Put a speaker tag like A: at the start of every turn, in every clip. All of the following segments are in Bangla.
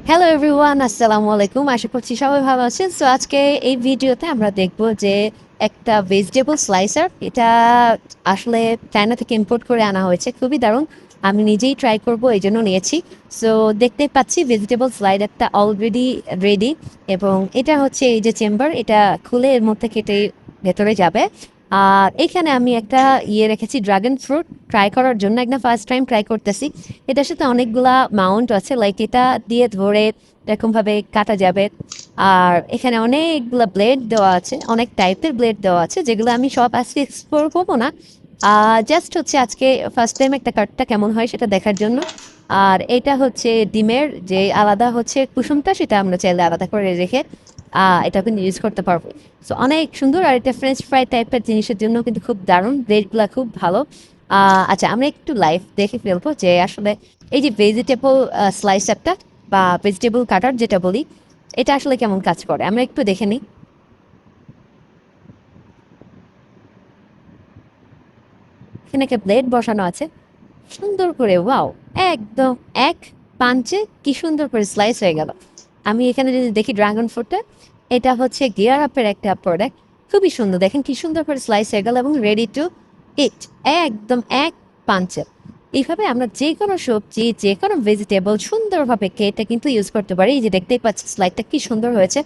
A: হ্যালো এভরিওয়ান, আসসালামু আলাইকুম। আশা করছি সবাই ভালো আছেন। সো আজকে এই ভিডিওতে আমরা দেখব যে একটা ভেজিটেবল স্লাইসার, এটা আসলে চায়না থেকে ইম্পোর্ট করে আনা হয়েছে। খুবই দারুণ, আমি নিজেই ট্রাই করব এই জন্য নিয়েছি। সো দেখতে পাচ্ছি ভেজিটেবল স্লাইডারটা অলরেডি রেডি, এবং এটা হচ্ছে এই যে চেম্বার, এটা খুলে এর মধ্যে কেটে ভেতরে যাবে। আর এখানে আমি একটা রেখেছি ড্রাগন ফ্রুট ট্রাই করার জন্য, একটা ফার্স্ট টাইম ট্রাই করতেছি। এটার সাথে অনেকগুলা মাউন্ট আছে, লাইক এটা দিয়ে ধরে এরকম ভাবে কাটা যাবে। আর এখানে অনেকগুলা ব্লেড দেওয়া আছে, অনেক টাইপের ব্লেড দেওয়া আছে, যেগুলো আমি সব আজকে এক্সপ্লোর করবো না। জাস্ট হচ্ছে আজকে ফার্স্ট টাইম একটা কাটটা কেমন হয় সেটা দেখার জন্য। আর এটা হচ্ছে ডিমের যে আলাদা হচ্ছে কুসুমটা, সেটা আমরা চাইলে আলাদা করে রেখে এটা কিন্তু ইউজ করতে পারবো। সো অনেক সুন্দর। আর এটা ফ্রেঞ্চ ফ্রাই টাইপের জিনিসের জন্য কিন্তু খুব দারুণ, ব্রেডগুলো খুব ভালো। আচ্ছা, আমরা একটু লাইভ দেখে ফেলবো যে আসলে এই যে ভেজিটেবল স্লাইসারটা বা ভেজিটেবল কাটার যেটা বলি, এটা আসলে কেমন কাজ করে আমরা একটু দেখে নিই। এখানে একটা ব্লেড বসানো আছে সুন্দর করে, ওয়াও! একদম এক পাঞ্চে কি সুন্দর করে স্লাইস হয়ে গেল। আমি এখানে যদি দেখি ড্রাগন ফ্রুটটা, এটা হচ্ছে গিয়ার আপের একটা প্রোডাক্ট। খুবই সুন্দর, দেখেন কি সুন্দর করে স্লাইস হয়ে গেল এবং রেডি টু ইট। একদম এক পাঞ্চে। এইভাবে আমরা যে কোনো সবজি, যে কোনো ভেজিটেবল সুন্দরভাবে কেটে কিন্তু ইউজ করতে পারি। এই যে দেখতেই পাচ্ছি স্লাইডটা কি সুন্দর হয়েছে।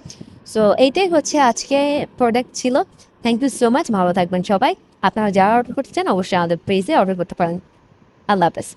A: সো এইটাই হচ্ছে আজকে প্রোডাক্ট ছিল। থ্যাংক ইউ সো মাচ, ভালো থাকবেন সবাই। আপনারা যারা অর্ডার করতে চান অবশ্যই আমাদের পেজে অর্ডার করতে পারেন। আল্লাহ হাফেজ।